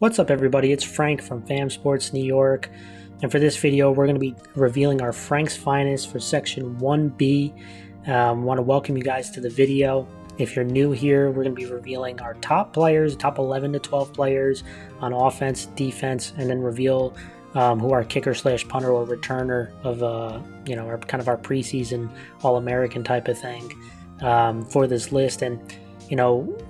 What's up, everybody? It's Frank from Fam Sports New York, and for this video we're going to be revealing our Frank's Finest for Section 1B. Want to welcome you guys to the video. If you're new here, we're going to be revealing our top players, top 11 to 12 players on offense, defense, and then reveal who our kicker / punter or returner of our kind of our preseason All-American type of thing for this list. And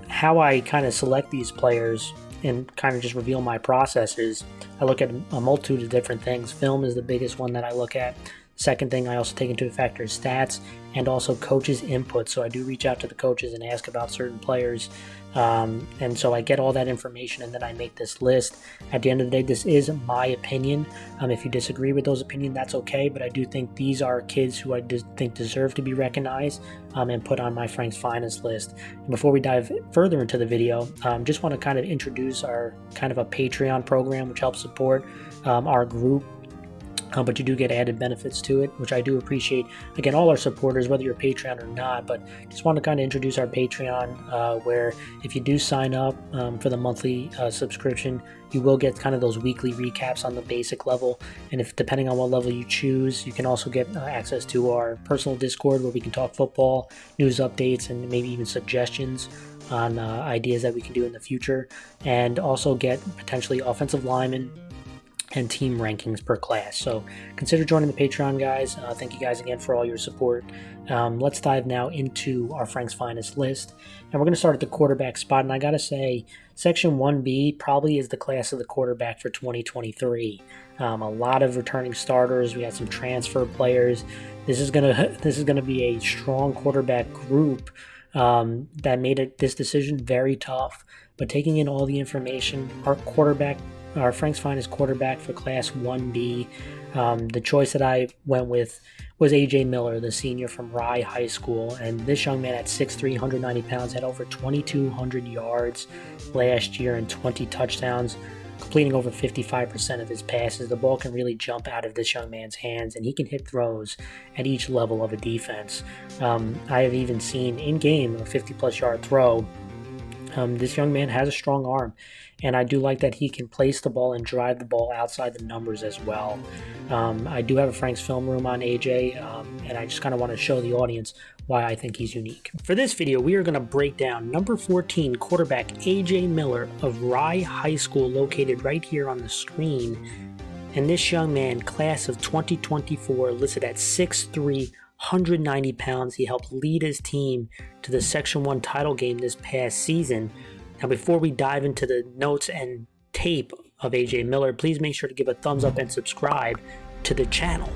how I kind of select these players and kind of just reveal my processes. I look at a multitude of different things. Film is the biggest one that I look at. Second thing I also take into factor is stats and also coaches' input. So I do reach out to the coaches and ask about certain players. And so I get all that information and then I make this list. At the end of the day, this is my opinion. If you disagree with those opinions, that's okay. But I do think these are kids who I think deserve to be recognized and put on my Frank's Finest list. And before we dive further into the video, just want to kind of introduce our kind of a Patreon program, which helps support our group. But you do get added benefits to it, which I do appreciate. Again, all our supporters, whether you're Patreon or not, but just want to kind of introduce our Patreon, where if you do sign up for the monthly subscription, you will get kind of those weekly recaps on the basic level. And if depending on what level you choose, you can also get access to our personal Discord where we can talk football, news updates, and maybe even suggestions on ideas that we can do in the future, and also get potentially offensive linemen and team rankings per class. So consider joining the Patreon, guys. Thank you guys again for all your support. Let's dive now into our Frank's Finest list. And we're going to start at the quarterback spot. And I got to say, Section 1B probably is the class of the quarterback for 2023. A lot of returning starters. We had some transfer players. This is gonna be a strong quarterback group that made this decision very tough. But taking in all the information, our Frank's Finest quarterback for Class 1B. The choice that I went with was A.J. Miller, the senior from Rye High School. And this young man at 6'3", 190 pounds, had over 2,200 yards last year and 20 touchdowns, completing over 55% of his passes. The ball can really jump out of this young man's hands, and he can hit throws at each level of a defense. I have even seen in-game a 50-plus yard throw. This young man has a strong arm, and I do like that he can place the ball and drive the ball outside the numbers as well. I do have a Frank's film room on AJ, and I just kind of want to show the audience why I think he's unique. For this video, we are going to break down number 14 quarterback AJ Miller of Rye High School, located right here on the screen. And this young man, class of 2024, listed at 6'3", 190 pounds. He helped lead his team to the Section 1 title game this past season. Now, before we dive into the notes and tape of AJ Miller, please make sure to give a thumbs up and subscribe to the channel.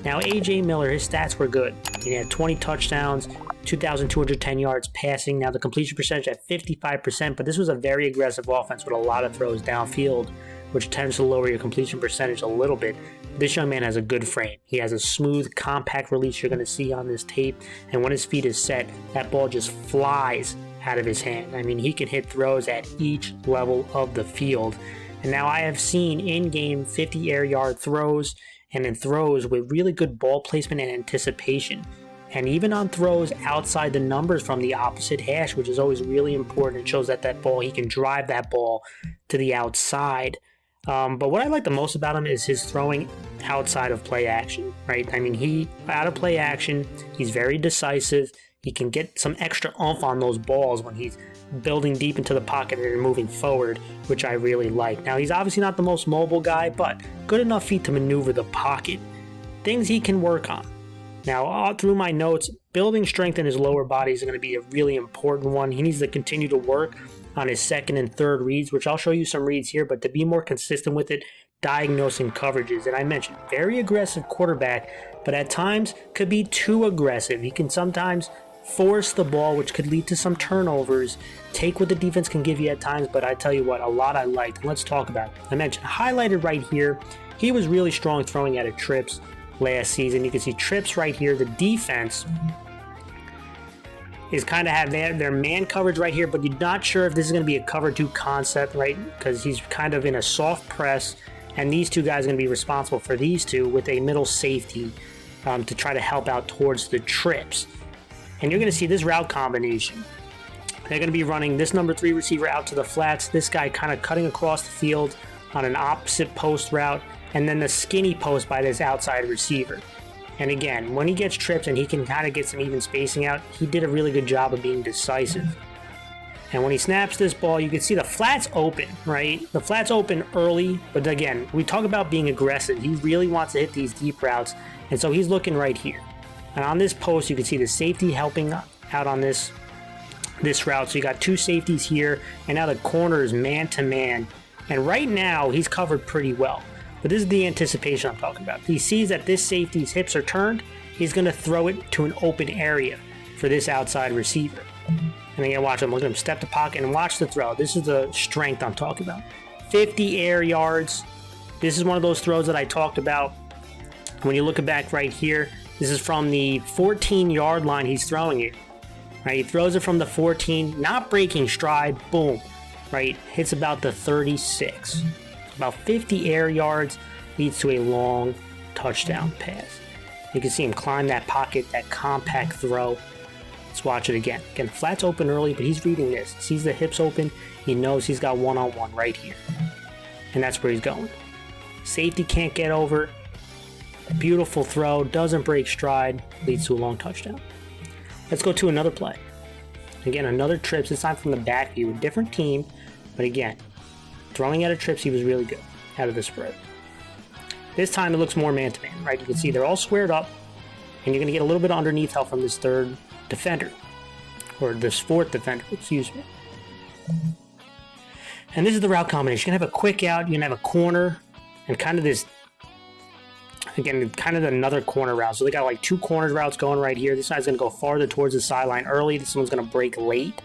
Now, AJ Miller, his stats were good. He had 20 touchdowns, 2,210 yards passing. Now, the completion percentage at 55%, but this was a very aggressive offense with a lot of throws downfield, which tends to lower your completion percentage a little bit. This young man has a good frame. He has a smooth, compact release you're going to see on this tape, and when his feet is set, that ball just flies out of his hand. I mean, he can hit throws at each level of the field. And now I have seen in-game 50 air yard throws, and in throws with really good ball placement and anticipation. And even on throws outside the numbers from the opposite hash, which is always really important. It shows that he can drive that ball to the outside. But what I like the most about him is his throwing outside of play action, right? I mean, out of play action, he's very decisive. He can get some extra oomph on those balls when he's building deep into the pocket and moving forward, which I really like. Now, he's obviously not the most mobile guy, but good enough feet to maneuver the pocket. Things he can work on. Now, through my notes, building strength in his lower body is going to be a really important one. He needs to continue to work on his second and third reads, which I'll show you some reads here, but to be more consistent with it, diagnosing coverages. And I mentioned, very aggressive quarterback, but at times could be too aggressive. He can sometimes force the ball, which could lead to some turnovers, take what the defense can give you at times, but I tell you what, a lot I liked. Let's talk about it. I mentioned, highlighted right here, he was really strong throwing out of trips last season. You can see trips right here. The defense is kind of have their man coverage right here, but you're not sure if this is going to be a cover 2 concept, right? Because he's kind of in a soft press, and these two guys are going to be responsible for these two with a middle safety to try to help out towards the trips. And you're going to see this route combination. They're going to be running this number 3 receiver out to the flats, this guy kind of cutting across the field on an opposite post route, and then the skinny post by this outside receiver. And again, when he gets trips and he can kind of get some even spacing out, he did a really good job of being decisive. And when he snaps this ball, you can see the flat's open, right? The flat's open early, but again, we talk about being aggressive. He really wants to hit these deep routes, and so he's looking right here. And on this post, you can see the safety helping out on this route. So you got 2 safeties here, and now the corner is man-to-man. And right now, he's covered pretty well. But this is the anticipation I'm talking about. He sees that this safety's hips are turned. He's going to throw it to an open area for this outside receiver. And again, watch him. Look at him step the pocket and watch the throw. This is the strength I'm talking about. 50 air yards. This is one of those throws that I talked about. When you look back right here, this is from the 14-yard line he's throwing it. Right, he throws it from the 14, not breaking stride, boom. Right, hits about the 36. About 50 air yards, leads to a long touchdown pass. You can see him climb that pocket, that compact throw. Let's watch it again. Again, flat's open early, but he's reading this. Sees the hips open. He knows he's got one-on-one right here. And that's where he's going. Safety can't get over. Beautiful throw. Doesn't break stride. Leads to a long touchdown. Let's go to another play. Again, another trips. This time from the back view. A different team. But again, throwing out of trips, he was really good out of the spread. This time it looks more man-to-man, right? You can see they're all squared up. And you're going to get a little bit of underneath help from this third defender, or this fourth defender, excuse me. And this is the route combination. You're going to have a quick out, you're going to have a corner, and kind of this, again, kind of another corner route. So they got like 2 corner routes going right here. This guy's going to go farther towards the sideline early. This one's going to break late.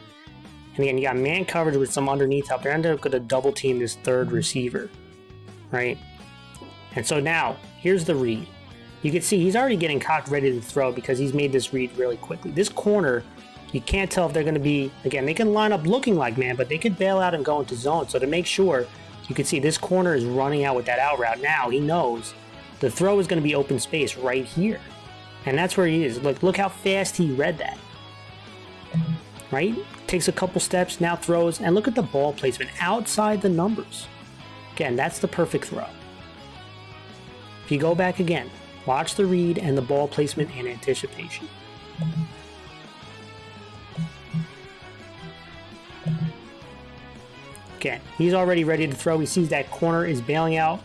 And again, you got man coverage with some underneath help. They're going to double team this third receiver, right? And so now, here's the read. You can see he's already getting cocked ready to throw because he's made this read really quickly. This corner, you can't tell if they're going to be, again, they can line up looking like man, but they could bail out and go into zone. So to make sure, you can see this corner is running out with that out route. Now he knows the throw is going to be open space right here. And that's where he is. Look how fast he read that. Right? Takes a couple steps, now throws, and look at the ball placement outside the numbers. Again, that's the perfect throw. If you go back again, watch the read and the ball placement and anticipation. Again, he's already ready to throw. He sees that corner is bailing out.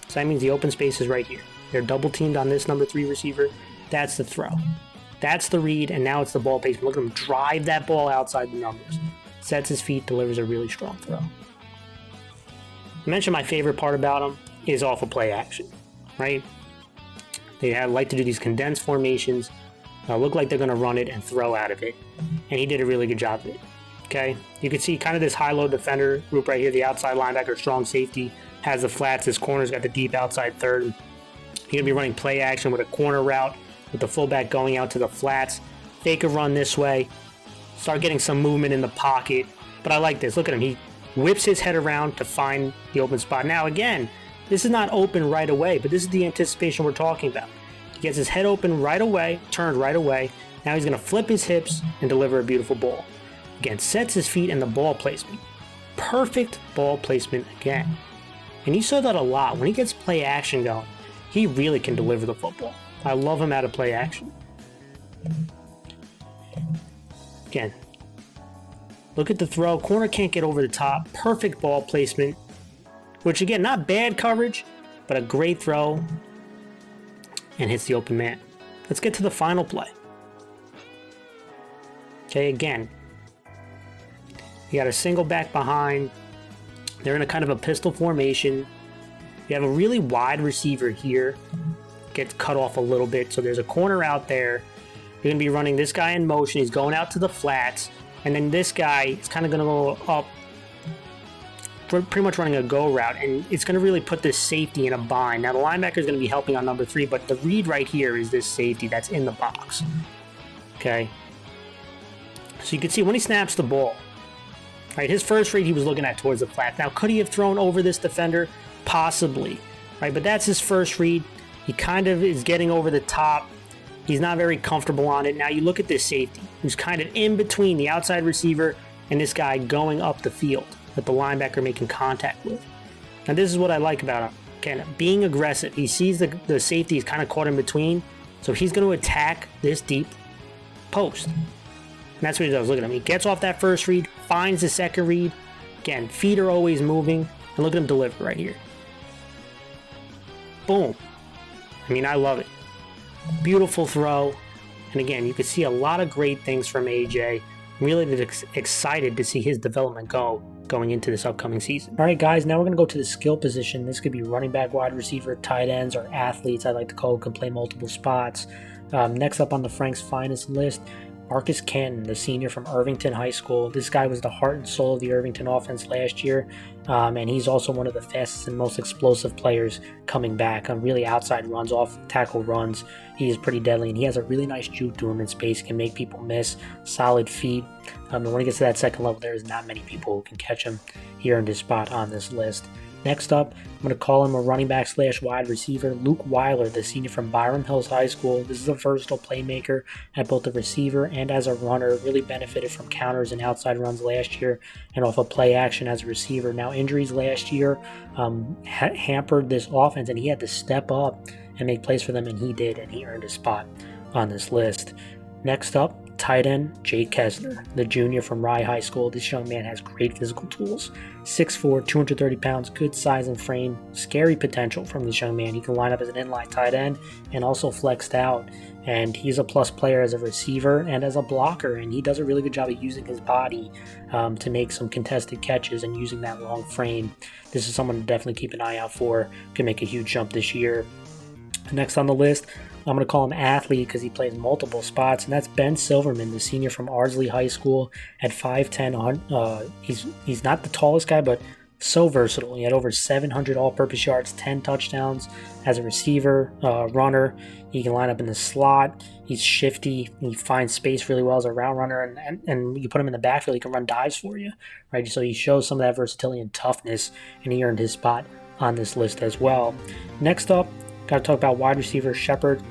So that means the open space is right here. They're double teamed on this number 3 receiver. That's the throw. That's the read, and now it's the ball placement. Look at him drive that ball outside the numbers. Sets his feet, delivers a really strong throw. I mentioned my favorite part about him is off of play action, right? They like to do these condensed formations, look like they're going to run it and throw out of it. And he did a really good job of it. Okay, you can see kind of this high-low defender group right here. The outside linebacker, strong safety, has the flats. This corner's got the deep outside third. He's going to be running play action with a corner route with the fullback going out to the flats. Fake a run this way. Start getting some movement in the pocket. But I like this. Look at him. He whips his head around to find the open spot. Now, again, this is not open right away, but this is the anticipation we're talking about. He gets his head open right away, turned right away. Now he's going to flip his hips and deliver a beautiful ball. Again, sets his feet and the ball placement. Perfect ball placement again. And you saw that a lot. When he gets play action going, he really can deliver the football. I love him out of play action. Again, look at the throw. Corner can't get over the top. Perfect ball placement. Which, again, not bad coverage, but a great throw. And hits the open man. Let's get to the final play. Okay, again, you got a single back behind. They're in a kind of a pistol formation. You have a really wide receiver here. Gets cut off a little bit, so there's a corner out there. You're going to be running this guy in motion. He's going out to the flats. And then this guy is kind of going to go up, pretty much running a go route. And it's going to really put this safety in a bind. Now, the linebacker is going to be helping on number 3, but the read right here is this safety that's in the box. Okay? So you can see when he snaps the ball, right, his first read he was looking at towards the flat. Now, could he have thrown over this defender? Possibly. Right, but that's his first read. He kind of is getting over the top. He's not very comfortable on it. Now you look at this safety, who's kind of in between the outside receiver and this guy going up the field with the linebacker making contact with. Now this is what I like about him. Again, being aggressive. He sees the safety is kind of caught in between, so he's going to attack this deep post. And that's what he does. Look at him. He gets off that first read, finds the second read. Again, feet are always moving, and look at him deliver right here. Boom. I mean, I love it. Beautiful throw. And again, you can see a lot of great things from AJ. I'm really excited to see his development going into this upcoming season. All right, guys, now we're going to go to the skill position. This could be running back, wide receiver, tight ends, or athletes, I like to call, who can play multiple spots. Next up on the Frank's Finest list, Marcus Canton, the senior from Irvington High School. This guy was the heart and soul of the Irvington offense last year, and he's also one of the fastest and most explosive players coming back on really outside runs, off tackle runs. He is pretty deadly, and he has a really nice juke to him in space, can make people miss, solid feet. And when he gets to that second level, there's not many people who can catch him. He earned his spot on this list. Next up, I'm going to call him a running back / wide receiver, Luke Weiler, the senior from Byram Hills High School. This is a versatile playmaker at both the receiver and as a runner. Really benefited from counters and outside runs last year and off of play action as a receiver. Now, injuries last year hampered this offense, and he had to step up and make plays for them, and he did, and he earned a spot on this list. Next up, tight end Jake Kessler, the junior from Rye High School. This young man has great physical tools. 6'4", 230 pounds, good size and frame, scary potential from this young man. He can line up as an inline tight end and also flexed out. And he's a plus player as a receiver and as a blocker, and he does a really good job of using his body to make some contested catches and using that long frame. This is someone to definitely keep an eye out for. Can make a huge jump this year. Next on the list, I'm going to call him athlete because he plays multiple spots, and that's Ben Silverman, the senior from Ardsley High School at 5'10". He's not the tallest guy, but so versatile. He had over 700 all-purpose yards, 10 touchdowns as a receiver, runner. He can line up in the slot. He's shifty. He finds space really well as a route runner, and you put him in the backfield, he can run dives for you, right? So he shows some of that versatility and toughness, and he earned his spot on this list as well. Next up, got to talk about wide receiver Shepard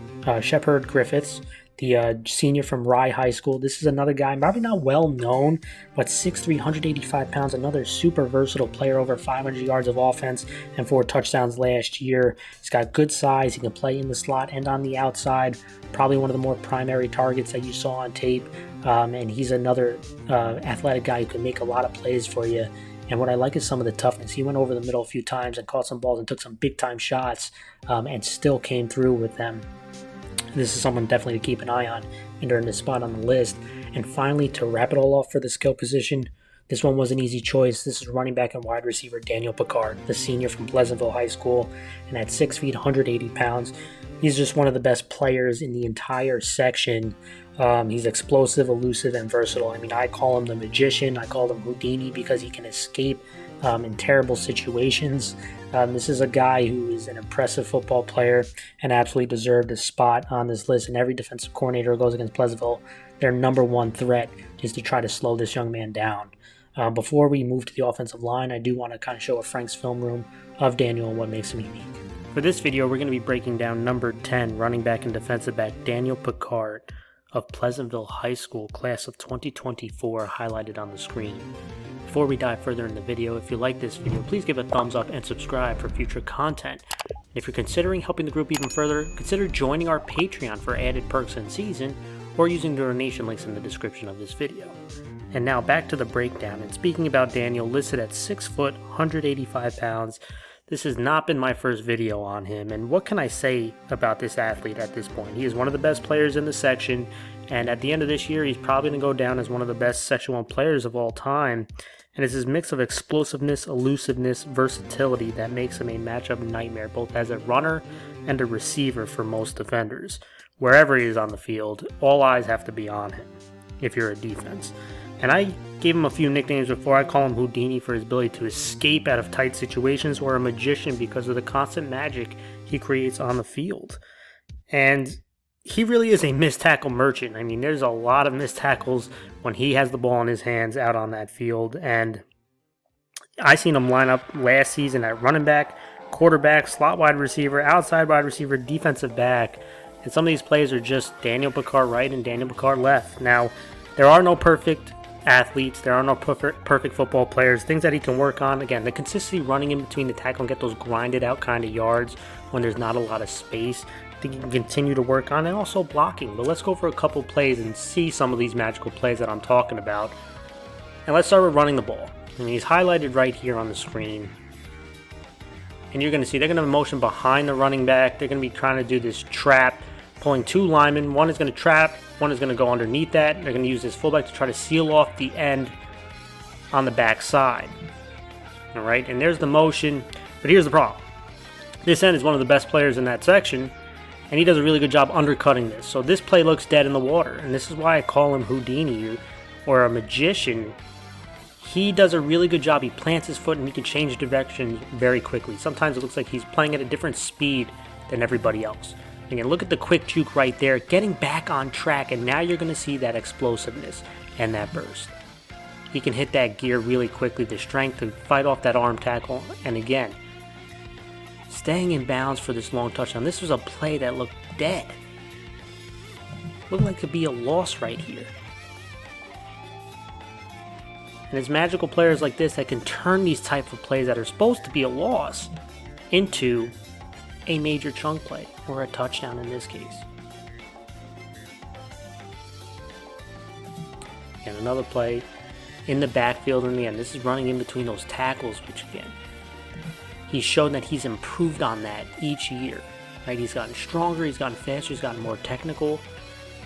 Griffiths, the senior from Rye High School. This is another guy, probably not well known, but 6'3", 185 pounds, another super versatile player, over 500 yards of offense and 4 touchdowns last year. He's got good size. He can play in the slot and on the outside. Probably one of the more primary targets that you saw on tape. And he's another athletic guy who can make a lot of plays for you. And what I like is some of the toughness. He went over the middle a few times and caught some balls and took some big-time shots and still came through with them. This is someone definitely to keep an eye on and earn his spot on the list. And finally, to wrap it all off for the skill position, this one was an easy choice. This is running back and wide receiver Daniel Picard, the senior from Pleasantville High School. And at 6 feet, 180 pounds, he's just one of the best players in the entire section. He's explosive, elusive, and versatile. I mean, I call him the magician. I call him Houdini because he can escape in terrible situations. This is a guy who is an impressive football player and absolutely deserved a spot on this list. And every defensive coordinator who goes against Pleasantville, their number one threat is to try to slow this young man down. Before we move to the offensive line, I do want to kind of show a Frank's film room of Daniel and what makes him unique. For this video, we're going to be breaking down number 10 running back and defensive back Daniel Picard of Pleasantville High School, class of 2024, highlighted on the screen. Before we dive further in the video, if you like this video, please give a thumbs up and subscribe for future content. If you're considering helping the group even further, consider joining our Patreon for added perks in season, or using the donation links in the description of this video. And now back to the breakdown. And speaking about Daniel, listed at 6 foot, 185 pounds, this has not been my first video on him, and what can I say about this athlete at this point? He is one of the best players in the section, and at the end of this year, he's probably going to go down as one of the best Section 1 players of all time. And it's his mix of explosiveness, elusiveness, versatility that makes him a matchup nightmare, both as a runner and a receiver for most defenders. Wherever he is on the field, all eyes have to be on him if you're a defense. And I gave him a few nicknames before. I call him Houdini for his ability to escape out of tight situations, or a magician because of the constant magic he creates on the field. And he really is a missed tackle merchant. I mean, there's a lot of missed tackles when he has the ball in his hands out on that field. And I seen him line up last season at running back, quarterback, slot wide receiver, outside wide receiver, defensive back. And some of these plays are just Daniel Picard right and Daniel Picard left. Now, there are no perfect athletes. There are no perfect football players. Things that he can work on. Again, the consistency running in between the tackle and get those grinded out kind of yards when there's not a lot of space. I think he can continue to work on, and also blocking. But let's go for a couple plays and see some of these magical plays that I'm talking about. And let's start with running the ball. And he's highlighted right here on the screen. And you're going to see they're going to motion behind the running back. They're going to be trying to do this trap, pulling two linemen. One is going to trap, one is going to go underneath that. They're going to use this fullback to try to seal off the end on the back side. All right, and there's the motion. But here's the problem. This end is one of the best players in that section, and he does a really good job undercutting this. So this play looks dead in the water, and this is why I call him Houdini or a magician. He does a really good job. He plants his foot and he can change direction very quickly. Sometimes it looks like he's playing at a different speed than everybody else. Again, look at the quick juke right there, getting back on track, and now you're going to see that explosiveness and that burst. He can hit that gear really quickly, the strength to fight off that arm tackle, and again, staying in bounds for this long touchdown. This was a play that looked dead. Looked like it could be a loss right here. And it's magical players like this that can turn these type of plays that are supposed to be a loss into a major chunk play, or a touchdown in this case. And another play in the backfield, and again, this is running in between those tackles, which again, he's shown that he's improved on that each year. Right? He's gotten stronger, he's gotten faster, he's gotten more technical.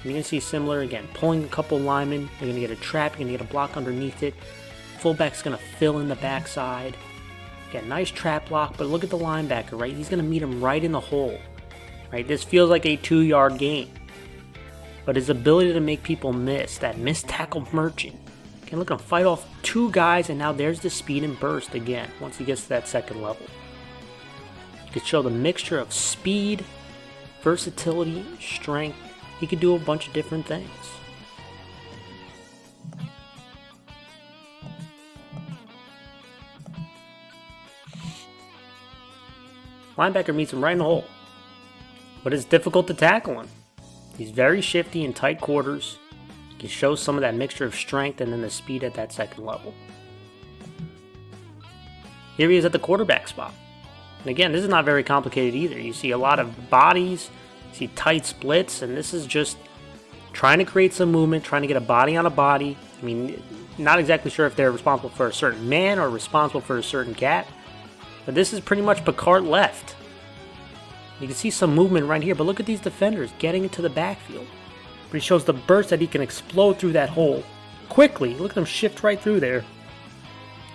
You can see similar, again, pulling a couple linemen. You're going to get a trap, you're going to get a block underneath it. Fullback's going to fill in the backside. Again, nice trap block, but look at the linebacker, right? He's going to meet him right in the hole. Right? This feels like a 2-yard gain. But his ability to make people miss, that missed tackle merchant. Can look at him fight off two guys, and now there's the speed and burst again once he gets to that second level. You could show the mixture of speed, versatility, strength. He could do a bunch of different things. Linebacker meets him right in the hole, but it's difficult to tackle him. He's very shifty in tight quarters. He shows some of that mixture of strength and then the speed at that second level. Here he is at the quarterback spot. And again, this is not very complicated either. You see a lot of bodies, you see tight splits, and this is just trying to create some movement, trying to get a body on a body. I mean, not exactly sure if they're responsible for a certain man or responsible for a certain gap. But this is pretty much Picard left. You can see some movement right here, but look at these defenders getting into the backfield. But he shows the burst that he can explode through that hole quickly. Look at him shift right through there.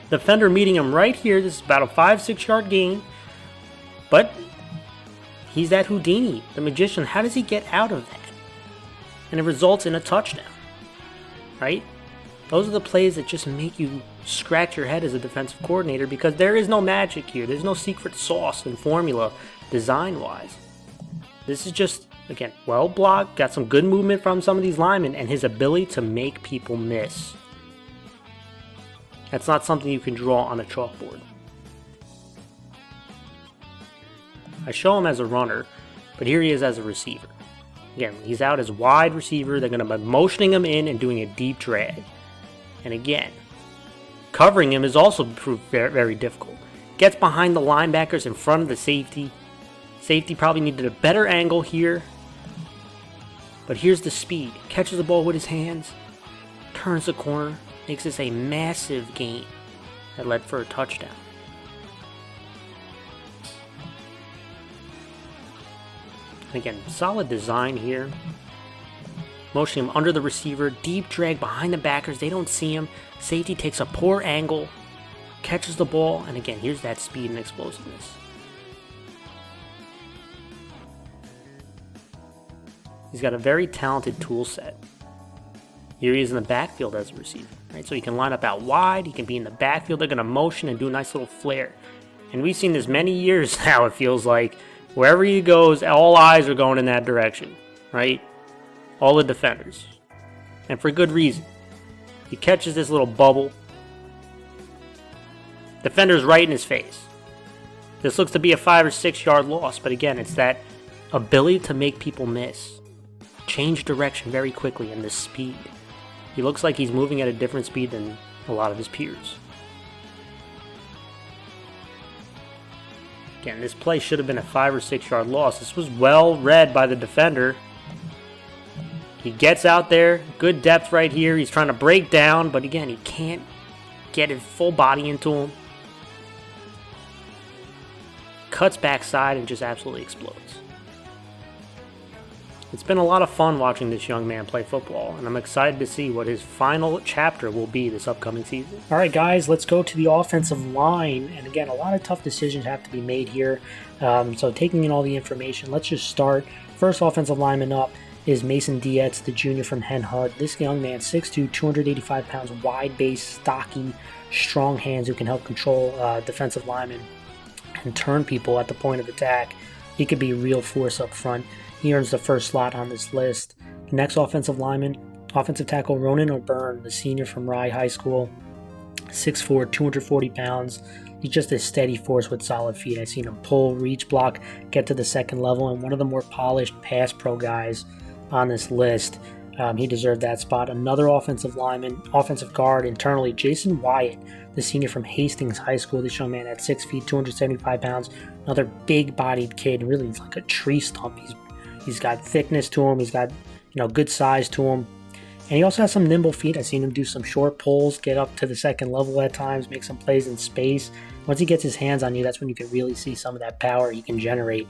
Defender meeting him right here. This is about a 5-6 yard gain. But he's that Houdini, the magician. How does he get out of that? And it results in a touchdown. Right? Those are the plays that just make you scratch your head as a defensive coordinator, because there is no magic here. There's no secret sauce and formula design-wise. This is just, again, well blocked, got some good movement from some of these linemen, and his ability to make people miss. That's not something you can draw on a chalkboard. I show him as a runner, but here he is as a receiver. Again, he's out as wide receiver. They're going to be motioning him in and doing a deep drag. And again, covering him is also proved very, very difficult. Gets behind the linebackers in front of the safety. Safety probably needed a better angle here. But here's the speed. Catches the ball with his hands. Turns the corner. Makes this a massive gain that led for a touchdown. Again, solid design here. Motioning him under the receiver. Deep drag behind the backers. They don't see him. Safety takes a poor angle. Catches the ball. And again, here's that speed and explosiveness. He's got a very talented tool set. Here he is in the backfield as a receiver. Right? So he can line up out wide. He can be in the backfield. They're going to motion and do a nice little flare. And we've seen this many years now, it feels like. Wherever he goes, all eyes are going in that direction. Right? All the defenders. And for good reason. He catches this little bubble. Defender's right in his face. This looks to be a 5 or 6 yard loss, but again, it's that ability to make people miss. Change direction very quickly and the speed. He looks like he's moving at a different speed than a lot of his peers. Again, this play should have been a 5 or 6 yard loss. This was well read by the defender. He gets out there, good depth right here. He's trying to break down, but again, he can't get his full body into him. Cuts backside and just absolutely explodes. It's been a lot of fun watching this young man play football, and I'm excited to see what his final chapter will be this upcoming season. All right, guys, let's go to the offensive line. And again, a lot of tough decisions have to be made here. So taking in all the information, let's just start. First offensive lineman up is Mason Dietz, the junior from Hen Hud. This young man, 6'2", 285 pounds, wide base, stocky, strong hands who can help control defensive linemen and turn people at the point of attack. He could be a real force up front. He earns the first slot on this list. The next offensive lineman, offensive tackle Ronan O'Byrne, the senior from Rye High School, 6'4", 240 pounds. He's just a steady force with solid feet. I've seen him pull, reach, block, get to the second level, and one of the more polished pass pro guys on this list. He deserved that spot. Another offensive lineman, offensive guard internally, Jason Wyatt, the senior from Hastings High School. This young man at 6 feet, 275 pounds. Another big-bodied kid, really like a tree stump. He's got thickness to him. He's got, good size to him. And he also has some nimble feet. I've seen him do some short pulls, get up to the second level at times, make some plays in space. Once he gets his hands on you, that's when you can really see some of that power he can generate.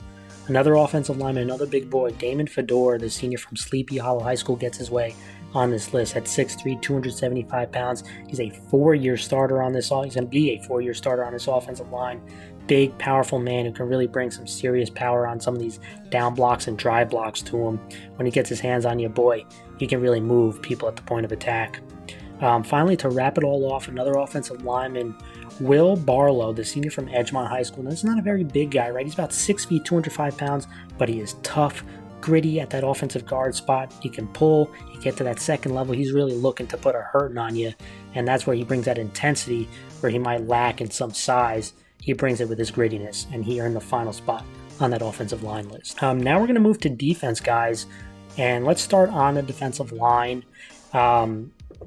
Another offensive lineman, another big boy, Damon Fedor, the senior from Sleepy Hollow High School, gets his way on this list at 6'3", 275 pounds. He's a 4-year starter on this. He's going to be a 4-year starter on this offensive line. Big, powerful man who can really bring some serious power on some of these down blocks and drive blocks to him. When he gets his hands on you, boy, he can really move people at the point of attack. Finally, to wrap it all off, another offensive lineman, Will Barlow, the senior from Edgemont High School. Now, this is not a very big guy, right? He's about 6 feet, 205 pounds, but he is tough, gritty at that offensive guard spot. He can pull, he can get to that second level. He's really looking to put a hurting on you, and that's where he brings that intensity where he might lack in some size. He brings it with his grittiness, and he earned the final spot on that offensive line list. Now we're going to move to defense, guys, and let's start on the defensive line.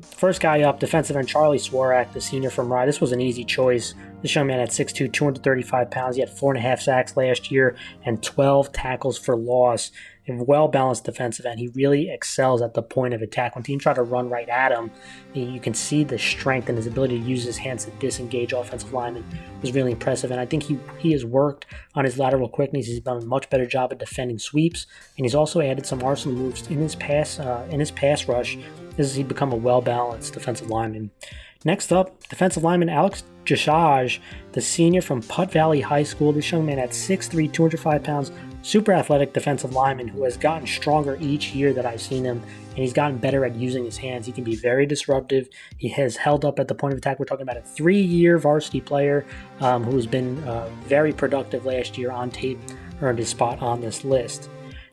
First guy up, defensive end Charlie Swarak, the senior from Rye. This was an easy choice. This young man at 6'2", 235 pounds. He had 4.5 sacks last year and 12 tackles for loss. A well-balanced defensive end. He really excels at the point of attack. When teams try to run right at him, you can see the strength and his ability to use his hands to disengage offensive linemen was really impressive. And I think he has worked on his lateral quickness. He's done a much better job at defending sweeps, and he's also added some arsenal moves in his pass rush as he's become a well-balanced defensive lineman. Next up, defensive lineman Alex Jashaj, the senior from Putt Valley High School. This young man at 6'3", 205 pounds, super athletic defensive lineman who has gotten stronger each year that I've seen him, and he's gotten better at using his hands. He can be very disruptive. He has held up at the point of attack. We're talking about a 3-year varsity player who's been very productive last year on tape, earned his spot on this list.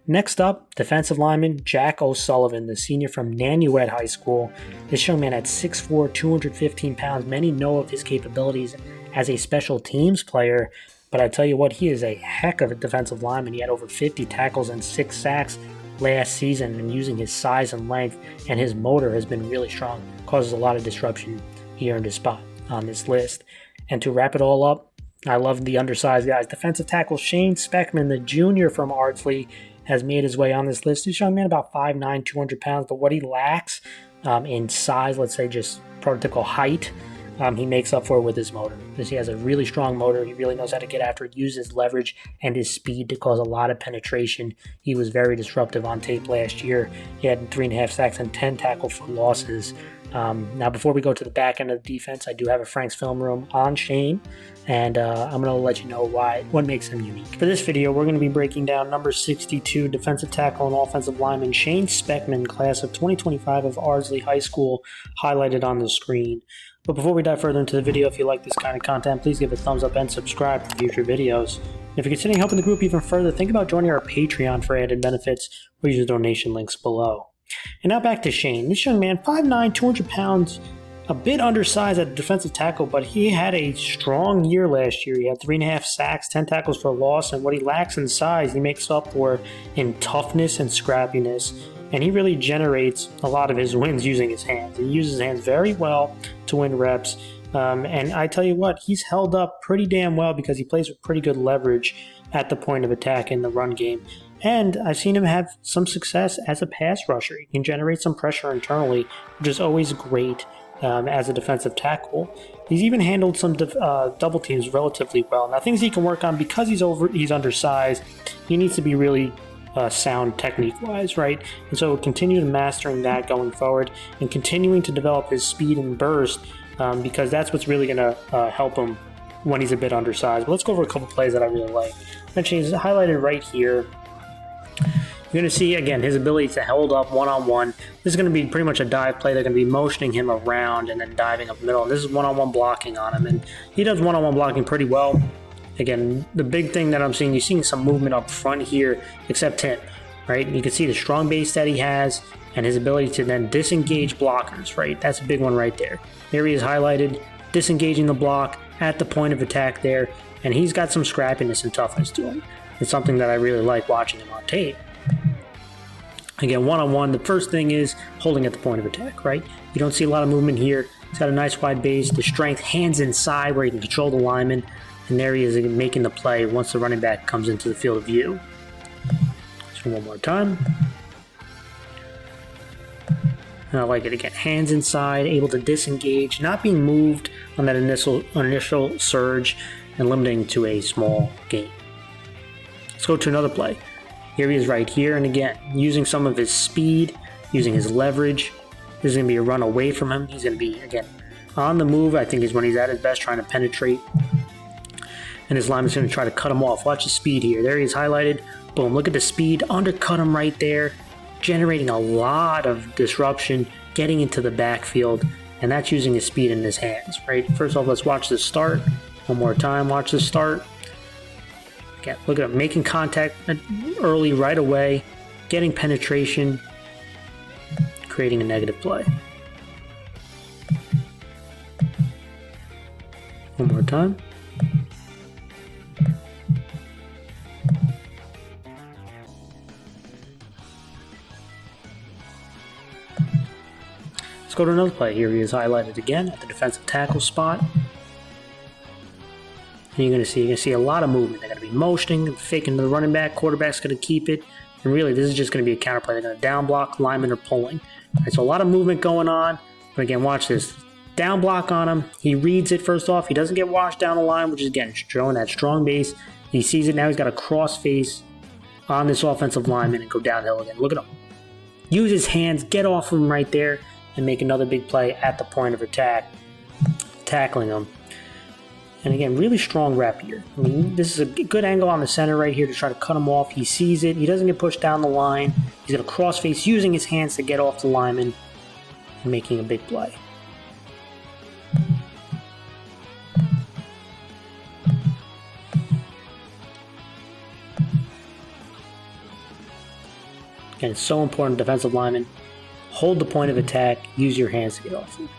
Next up, defensive lineman Jack O'Sullivan, the senior from Nanuet High School. This young man at 6'4", 215 pounds. Many know of his capabilities as a special teams player, but I tell you what, he is a heck of a defensive lineman. He had over 50 tackles and 6 sacks last season, and using his size and length and his motor has been really strong. Causes a lot of disruption. He earned his spot on this list. And to wrap it all up, I love the undersized guys. Defensive tackle Shane Speckman, the junior from Ardsley, has made his way on this list. This young man about 5'9", 200 pounds, but what he lacks in size, let's say just prototypical height, he makes up for it with his motor. He has a really strong motor. He really knows how to get after it, use his leverage and his speed to cause a lot of penetration. He was very disruptive on tape last year. He had 3.5 sacks and 10 tackle for losses. Now, before we go to the back end of the defense, I do have a Frank's Film Room on Shane, and I'm going to let you know what makes him unique. For this video, we're going to be breaking down number 62, defensive tackle and offensive lineman Shane Speckman, class of 2025 of Ardsley High School, highlighted on the screen. But before we dive further into the video, if you like this kind of content, please give it a thumbs up and subscribe for future videos. And if you're considering helping the group even further, think about joining our Patreon for added benefits or use the donation links below. And now back to Shane. This young man, 5'9", 200 pounds, a bit undersized at defensive tackle, but he had a strong year last year. He had 3.5 sacks, 10 tackles for a loss, and what he lacks in size, he makes up for in toughness and scrappiness. And he really generates a lot of his wins using his hands. He uses his hands very well to win reps. And I tell you what, he's held up pretty damn well because he plays with pretty good leverage at the point of attack in the run game. And I've seen him have some success as a pass rusher. He can generate some pressure internally, which is always great as a defensive tackle. He's even handled some double teams relatively well. Now, things he can work on because he's undersized. He needs to be really sound technique-wise, right? And so continue mastering that going forward and continuing to develop his speed and burst because that's what's really going to help him when he's a bit undersized. But let's go over a couple plays that I really like. Mentioning is highlighted right here. You're going to see, again, his ability to hold up one-on-one. This is going to be pretty much a dive play. They're going to be motioning him around and then diving up the middle. And this is one-on-one blocking on him. And he does one-on-one blocking pretty well. Again, the big thing that I'm seeing, you're seeing some movement up front here, except him, right? You can see the strong base that he has and his ability to then disengage blockers, right? That's a big one right there. Here he is highlighted, disengaging the block at the point of attack there. And he's got some scrappiness and toughness to him. It's something that I really like watching him on tape. Again, one-on-one, the first thing is holding at the point of attack, right? You don't see a lot of movement here. He's got a nice wide base, the strength, hands inside where he can control the lineman, and there he is making the play once the running back comes into the field of view. So one more time. And I like it again. Hands inside, able to disengage, not being moved on that initial surge, and limiting to a small gain. Let's go to another play. Here he is right here, and again, using some of his speed, using his leverage. This is going to be a run away from him. He's going to be, again, on the move. I think is when he's at his best, trying to penetrate. And his lineman's going to try to cut him off. Watch the speed here. There he is highlighted. Boom, look at the speed. Undercut him right there, generating a lot of disruption, getting into the backfield, and that's using his speed in his hands, right? First off, let's watch the start. One more time, watch the start. Again, look at him making contact early, right away, getting penetration, creating a negative play. One more time. Let's go to another play. Here he is highlighted again at the defensive tackle spot. And you're going to see a lot of movement. They're going to be motioning, faking to the running back. Quarterback's going to keep it. And really, this is just going to be a counter play. They're going to down block, linemen are pulling. Right, so a lot of movement going on. But again, watch this. Down block on him. He reads it first off. He doesn't get washed down the line, which is, again, showing that strong base. He sees it. Now he's got a cross face on this offensive lineman and go downhill again. Look at him. Use his hands. Get off of him right there and make another big play at the point of attack. Tackling him. And again, really strong rep here. I mean, this is a good angle on the center right here to try to cut him off. He sees it. He doesn't get pushed down the line. He's going to cross face using his hands to get off the lineman and making a big play. Again, it's so important, defensive lineman. Hold the point of attack. Use your hands to get off him.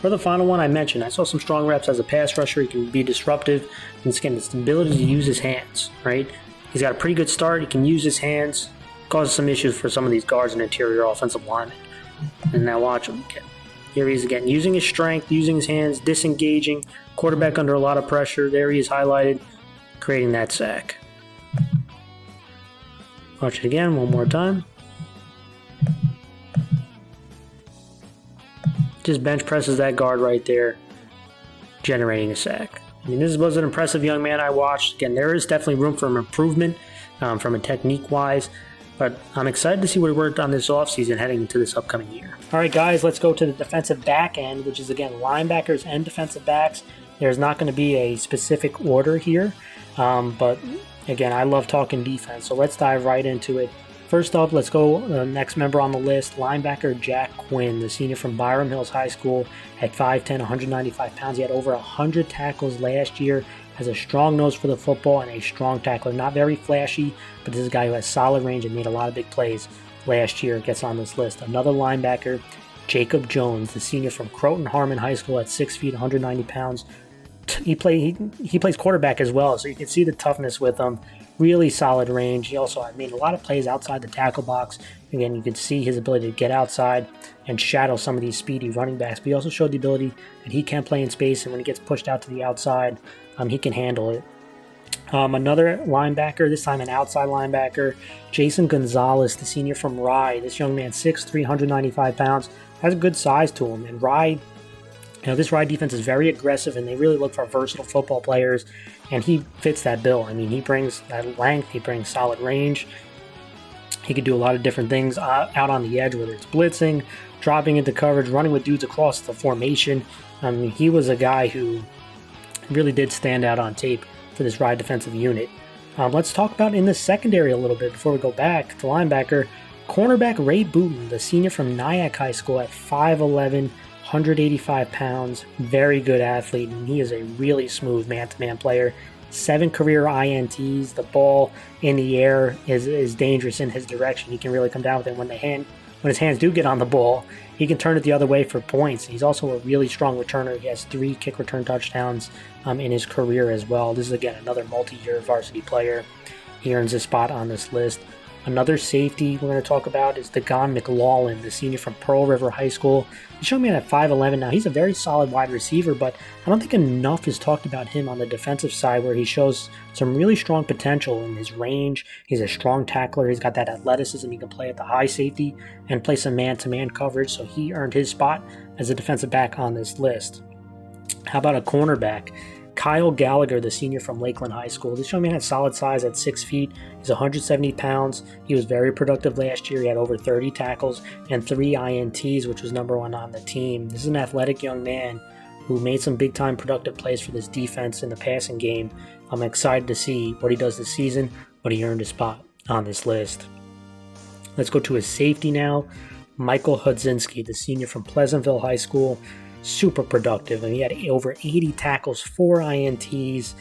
For the final one I mentioned, I saw some strong reps as a pass rusher. He can be disruptive. And again, it's the ability to use his hands, right? He's got a pretty good start. He can use his hands. Causes some issues for some of these guards and interior offensive linemen. And now watch him again. Here he is again, using his strength, using his hands, disengaging. Quarterback under a lot of pressure. There he is highlighted, creating that sack. Watch it again one more time. Just bench presses that guard right there, generating a sack. I mean, this was an impressive young man I watched. Again, there is definitely room for improvement from a technique-wise, but I'm excited to see what he worked on this offseason heading into this upcoming year. All right, guys, let's go to the defensive back end, which is, again, linebackers and defensive backs. There's not going to be a specific order here, but, again, I love talking defense, so let's dive right into it. First up, let's go next member on the list, linebacker Jack Quinn, the senior from Byram Hills High School, at 5'10", 195 pounds. He had over 100 tackles last year, has a strong nose for the football and a strong tackler. Not very flashy, but this is a guy who has solid range and made a lot of big plays last year. Gets on this list. Another linebacker, Jacob Jones, the senior from Croton Harmon High School at 6 feet, 190 pounds. He plays quarterback as well, so you can see the toughness with him. Really solid range. He also made a lot of plays outside the tackle box. Again, you can see his ability to get outside and shadow some of these speedy running backs. But he also showed the ability that he can play in space, and when he gets pushed out to the outside, he can handle it. Another linebacker, this time an outside linebacker, Jason Gonzalez, the senior from Rye. This young man, 6'3", 195 pounds, has a good size to him. And Rye, this Rye defense is very aggressive, and they really look for versatile football players, and he fits that bill. I mean, he brings that length, he brings solid range. He can do a lot of different things out on the edge, whether it's blitzing, dropping into coverage, running with dudes across the formation. He was a guy who really did stand out on tape for this Rye defensive unit. Let's talk about in the secondary a little bit before we go back to linebacker. Cornerback Ray Booten, the senior from Nyack High School at 5'11", 185 pounds, very good athlete, and he is a really smooth man-to-man player. 7 career INTs. The ball in the air is dangerous in his direction. He can really come down with it when his hands do get on the ball. He can turn it the other way for points. He's also a really strong returner. He has 3 kick return touchdowns in his career as well. This is, again, another multi-year varsity player. He earns a spot on this list. Another safety we're going to talk about is Degon McLaughlin, the senior from Pearl River High School. He's showing me at 5'11". Now, he's a very solid wide receiver, but I don't think enough is talked about him on the defensive side, where he shows some really strong potential in his range. He's a strong tackler. He's got that athleticism. He can play at the high safety and play some man-to-man coverage, so he earned his spot as a defensive back on this list. How about a cornerback? Kyle Gallagher, the senior from Lakeland High School. This young man has solid size at 6 feet. He's 170 pounds. He was very productive last year. He had over 30 tackles and 3 INTs, which was number 1 on the team. This is an athletic young man who made some big-time productive plays for this defense in the passing game. I'm excited to see what he does this season, but he earned a spot on this list. Let's go to his safety now. Michael Hudzinski, the senior from Pleasantville High School. Super productive, and he had over 80 tackles, 4 INTs,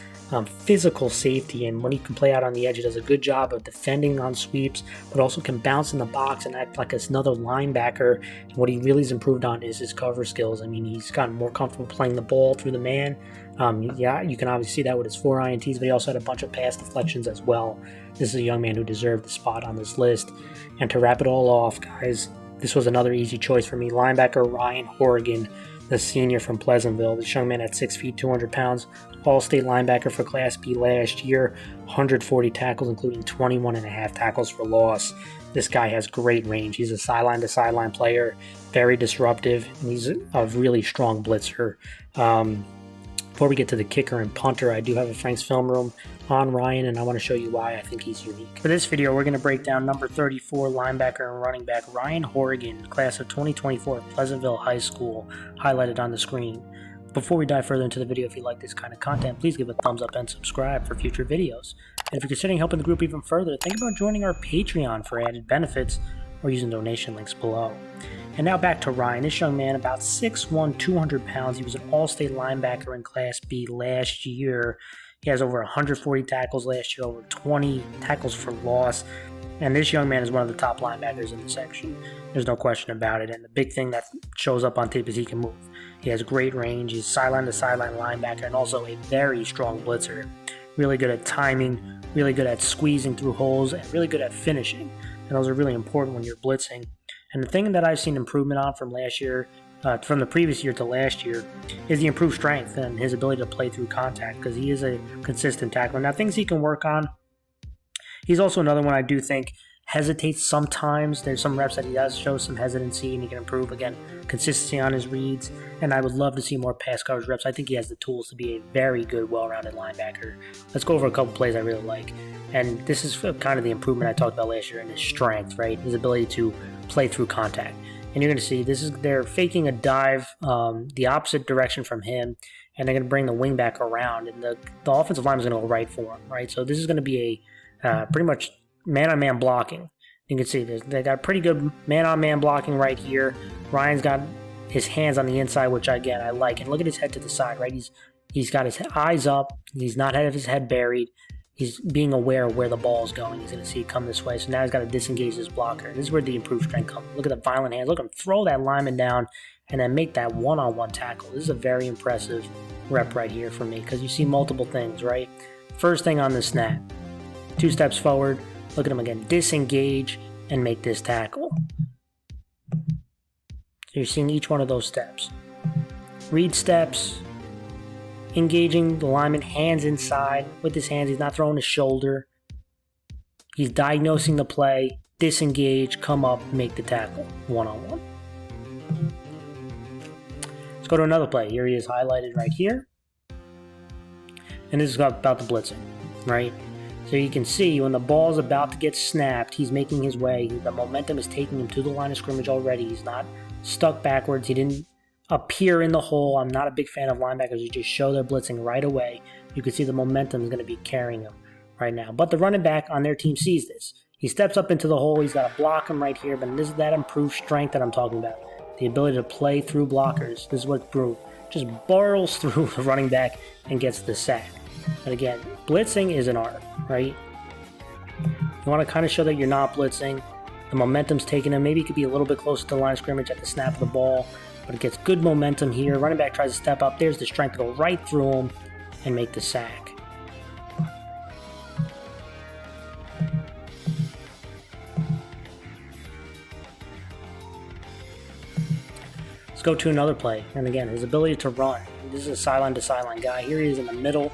physical safety, and when he can play out on the edge, he does a good job of defending on sweeps, but also can bounce in the box and act like another linebacker. And what he really has improved on is his cover skills. I mean, he's gotten more comfortable playing the ball through the man. You can obviously see that with his 4 INTs, but he also had a bunch of pass deflections as well. This is a young man who deserved the spot on this list. And to wrap it all off, guys, this was another easy choice for me. Linebacker Ryan Horrigan, the senior from Pleasantville. This young man at 6 feet, 200 pounds, all-state linebacker for Class B last year, 140 tackles, including 21.5 tackles for loss. This guy has great range. He's a sideline-to-sideline player, very disruptive, and he's a really strong blitzer. Before we get to the kicker and punter, I do have a Frank's Film Room on Ryan, and I want to show you why I think he's unique. For this video, we're going to break down number 34 linebacker and running back Ryan Horrigan, class of 2024 at Pleasantville High School, highlighted on the screen. Before we dive further into the video, if you like this kind of content, please give a thumbs up and subscribe for future videos. And if you're considering helping the group even further, think about joining our Patreon for added benefits or using donation links below. And now back to Ryan. This young man, about 6'1", 200 pounds. He was an all-state linebacker in Class B last year. He has over 140 tackles last year, over 20 tackles for loss. And this young man is one of the top linebackers in the section. There's no question about it. And the big thing that shows up on tape is he can move. He has great range. He's sideline-to-sideline linebacker and also a very strong blitzer. Really good at timing, really good at squeezing through holes, and really good at finishing. And those are really important when you're blitzing. And the thing that I've seen improvement on from last year, from the previous year to last year, is the improved strength and his ability to play through contact, because he is a consistent tackler. Now, things he can work on. He's also another one I do think hesitates sometimes. There's some reps that he does show some hesitancy, and he can improve, again, consistency on his reads. And I would love to see more pass coverage reps. I think he has the tools to be a very good, well-rounded linebacker. Let's go over a couple plays I really like. And this is kind of the improvement I talked about last year in his strength, right? His ability to play through contact. And you're going to see they're faking a dive the opposite direction from him, and they're going to bring the wing back around, and the offensive line is going to go right for him, right? So this is going to be a pretty much man-on-man blocking. You can see they got pretty good man-on-man blocking right here. Ryan's got his hands on the inside, which again I like. And look at his head to the side, right? He's got his eyes up. He's not had his head buried. he's being aware of where the ball is going. He's going to see it come this way. So now he's got to disengage this blocker. And this is where the improved strength comes. Look at the violent hands. Look at him throw that lineman down and then make that one-on-one tackle. This is a very impressive rep right here for me because you see multiple things, right? First thing on the snap, 2 steps forward. Look at him again. Disengage and make this tackle. So you're seeing each one of those steps. Read steps. Engaging the lineman, hands inside. With his hands, he's not throwing his shoulder. He's diagnosing the play. Disengage, come up, make the tackle. One-on-one. Let's go to another play. Here he is highlighted right here. And this is about the blitzing, right? So you can see when the ball's about to get snapped, he's making his way. The momentum is taking him to the line of scrimmage already. He's not stuck backwards. He didn't appear in the hole. I'm not a big fan of linebackers who just show their blitzing right away. You can see the momentum is going to be carrying him right now. But the running back on their team sees this. He steps up into the hole. He's got to block him right here. But this is that improved strength that I'm talking about. The ability to play through blockers. This is what Brew just burrows through the running back and gets the sack. But again, blitzing is an art, right? You want to kind of show that you're not blitzing. The momentum's taking him. Maybe he could be a little bit closer to the line of scrimmage at the snap of the ball. But it gets good momentum here. Running back tries to step up. There's the strength to go right through him and make the sack. Let's go to another play. And again, his ability to run. This is a sideline-to-sideline guy. Here he is in the middle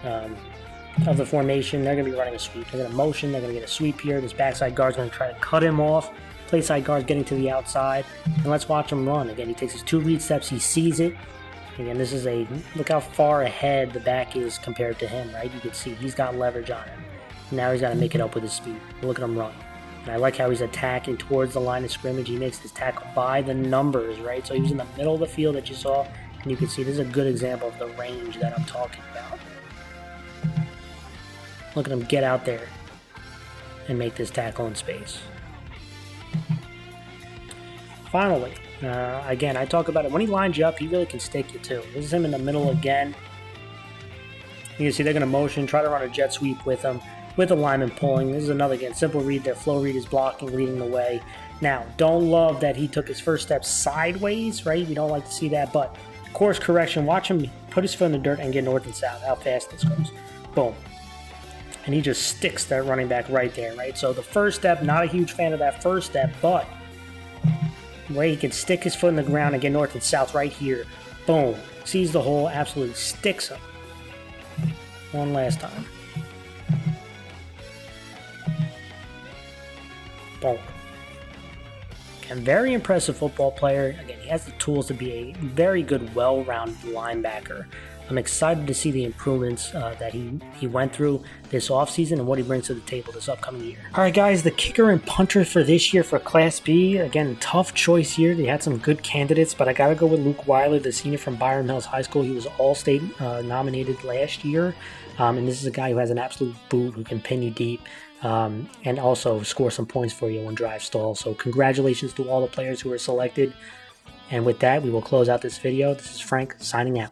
of the formation. They're going to be running a sweep. They're going to motion. They're going to get a sweep here. This backside guard's going to try to cut him off. Play side guard's getting to the outside. And let's watch him run. Again, he takes his 2 read steps. He sees it. Again, this is look how far ahead the back is compared to him, right? You can see he's got leverage on him. Now he's got to make it up with his speed. Look at him run. And I like how he's attacking towards the line of scrimmage. He makes this tackle by the numbers, right? So he was in the middle of the field that you saw. And you can see this is a good example of the range that I'm talking about. Look at him get out there and make this tackle in space. Finally, again, I talk about it. When he lines you up, he really can stick you too. This is him in the middle again. You can see they're going to motion, try to run a jet sweep with him, with the lineman pulling. This is another, again, simple read there. Flow read is blocking, leading the way. Now, don't love that he took his first step sideways, right? We don't like to see that, but course correction. Watch him put his foot in the dirt and get north and south, how fast this goes. Boom. And he just sticks that running back right there, right? So the first step, not a huge fan of that first step, but the way he can stick his foot in the ground and get north and south right here. Boom. Sees the hole, absolutely sticks him. One last time. Boom. Again, very impressive football player. Again, he has the tools to be a very good, well-rounded linebacker. I'm excited to see the improvements that he went through this offseason and what he brings to the table this upcoming year. All right, guys, the kicker and punter for this year for Class B. Again, tough choice here. They had some good candidates, but I got to go with Luke Weiler, the senior from Byron Mills High School. He was All-State nominated last year, and this is a guy who has an absolute boot who can pin you deep. And also score some points for you when drive stall. So congratulations to all the players who were selected. And with that, we will close out this video. This is Frank signing out.